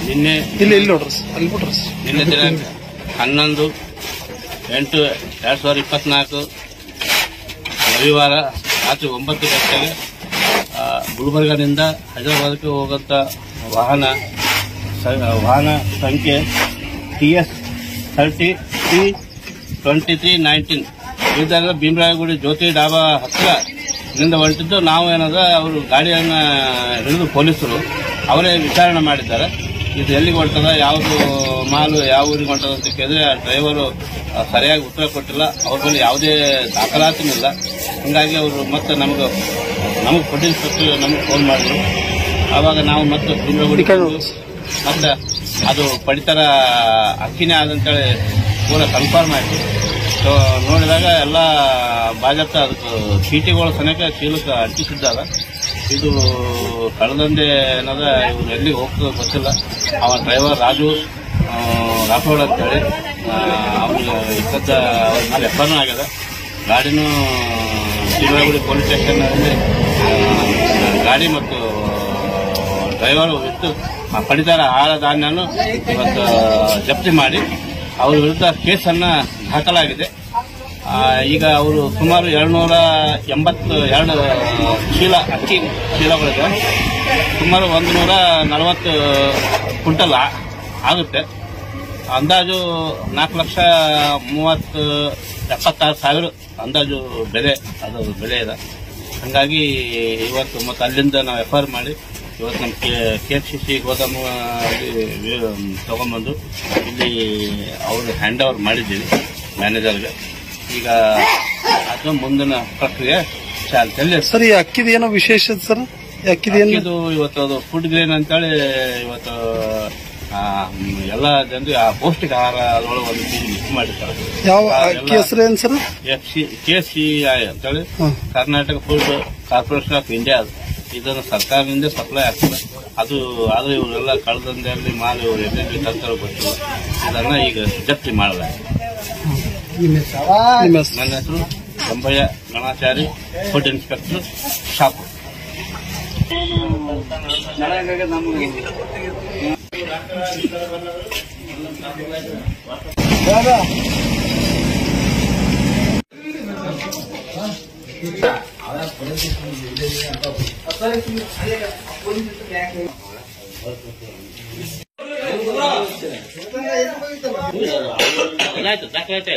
ನಿನ್ನೆ ಇಲ್ಲಿ ನೋಡ್ರಿ ಅಲ್ಲಿ ಬಿಡ್ರಿ. ನಿನ್ನೆ ದಿನಾಂಕ 11/8/2024 ರವಿವಾರ ರಾತ್ರಿ 9 ಗಂಟೆಗೆ ಗುಲ್ಬರ್ಗದಿಂದ ಹೈದರಾಬಾದ್ಗೆ ಹೋಗುವಂತ ವಾಹನ ಸಂಖ್ಯೆ TS 30T2319 ಇದರ ಭೀಮರಾಯಗುಡಿ ಜ್ಯೋತಿ ಡಾಬಾ ಹತ್ತಿರ ನಿಂದ ಹೊರಟಿದ್ದು ನಾವು ಏನದ ಅವರು ಗಾಡಿಯನ್ನ ಹಿಡಿದು ಪೊಲೀಸರು ಅವರೇ ವಿಚಾರಣೆ ಮಾಡಿದ್ದಾರೆ. ಇದು ಎಲ್ಲಿಗೆ ಹೊರಟದ, ಯಾವುದು ಮಾಲು ಯಾವ ಊರಿಗೆ ಹೊರಟದ ಅಂತ ಕೇಳಿದ್ರೆ ಆ ಡ್ರೈವರು ಸರಿಯಾಗಿ ಉತ್ತರ ಕೊಟ್ಟಿಲ್ಲ. ಅವ್ರ ಬಳಿ ಯಾವುದೇ ದಾಖಲಾತಿನೂ ಇಲ್ಲ. ಹೀಗಾಗಿ ಅವರು ಮತ್ತೆ ನಮಗೆ ಪೊಲೀಸ್ ನಮಗೆ ಫೋನ್ ಮಾಡಿದ್ರು. ಆವಾಗ ನಾವು ಮತ್ತೆ ಭೀಮರಾಯಗುಡಿ ಮತ್ತೆ ಅದು ಪಡಿತರ ಅಕ್ಕಿನೇ ಆದಂತೇಳಿ ಪೂರ ಕನ್ಫರ್ಮ್ ಆಯಿತು. ಸೊ ನೋಡಿದಾಗ ಎಲ್ಲ ಭಾಜಪ ಅದಕ್ಕೆ ಚೀಟಿಗಳು ಸನೇಕ ಚೀಲಕ್ಕೆ ಅಂಟಿಸಿದ್ದಾರ. ಇದು ಕಳೆದಂದೆ ಏನದ ಇವ್ರು ಎಲ್ಲಿಗೆ ಹೋಗ್ತದೆ ಗೊತ್ತಿಲ್ಲ. ಅವ ಡ್ರೈವರ್ ರಾಜು ರಾಠೋಡ್ ಅಂತೇಳಿ ಅವ್ರಿಗೆ ಇಕ್ಕದ ಅವ್ರ ಮೇಲೆ ಎಫ್ಐಆರ್ ಆಗ್ಯದ. ಗಾಡಿನೂ ಭೀಮರಾಯಗುಡಿ ಪೊಲೀಸ್ ಸ್ಟೇಷನ್ನಲ್ಲಿ ಗಾಡಿ ಮತ್ತು ಡ್ರೈವರ್ ಇತ್ತು ಪಡಿತರ ಆಹಾರ ಧಾನ್ಯನು ಇವತ್ತು ಜಪ್ತಿ ಮಾಡಿ ಅವ್ರ ವಿರುದ್ಧ ಕೇಸನ್ನ ದಾಖಲಾಗಿದೆ. ಈಗ ಅವರು ಸುಮಾರು 282 ಚೀಲ ಅಕ್ಕಿ ಚೀಲಗಳಿದೆ. ಸುಮಾರು 140 ಕ್ವಿಂಟಲ್ ಆಗುತ್ತೆ. ಅಂದಾಜು 4,76,000 ಅಂದಾಜು ಬೆಲೆ ಇದೆ. ಹಂಗಾಗಿ ಇವತ್ತು ಮತ್ತೆ ಅಲ್ಲಿಂದ ನಾವು ಎಫ್ಐಆರ್ ಮಾಡಿ ಇವತ್ತು ನಮ್ಮ KFCC ಗೋದಾಮು ತಗೊಂಡ್ಬಂದು ಇಲ್ಲಿ ಅವರು ಹ್ಯಾಂಡ್ ಓವರ್ ಮಾಡಿದ್ದೀವಿ ಮ್ಯಾನೇಜರ್ಗೆ. ಈಗ ಅದು ಮುಂದಿನ ಪ್ರಕ್ರಿಯೆ ಚಾಲ್ತಿಯಲ್ಲಿ. ಸರ್, ಈ ಅಕ್ಕಿದ ಏನೋ ವಿಶೇಷ ಸರ್? ಅಕ್ಕಿದು ಇವತ್ತು ಅದು ಫುಡ್ ಗ್ರೇನ್ ಅಂತೇಳಿ ಇವತ್ತು ಎಲ್ಲ ಜನರಿಗೆ ಆ ಪೌಷ್ಟಿಕ ಆಹಾರ ಅದರೊಳಗೆ ಒಂದು ಮಿಕ್ಸ್ ಮಾಡಿರ್ತಾರೆ. ಯಾವ ಅಕ್ಕಿ ಹೆಸರು ಏನು ಸರ್? KCI ಅಂತೇಳಿ Karnataka food corporation of India. ಇದನ್ನು ಸರ್ಕಾರದಿಂದ ಸಪ್ಲೈ ಆಗ್ತದೆ. ಅದು ಆದ್ರೆ ಇವರೆಲ್ಲ ಕಳೆದಂದಲ್ಲಿ ಮಾಲ್ ಇವರು ಎಲ್ಲೆಲ್ಲಿ ತಂತಾರೆ ಗೊತ್ತಿಲ್ಲ. ಇದನ್ನ ಈಗ ಜಪ್ತಿ ಮಾಡಲಾಗಿದೆ. ನನ್ನ ಹೆಸರು ರಂಭಯ್ಯ ಗಣಾಚಾರಿ, ಫುಡ್ ಇನ್ಸ್ಪೆಕ್ಟರ್, ಶಾಪುರ್. ಆಯ್ತು ದಾಖಲಾತಿ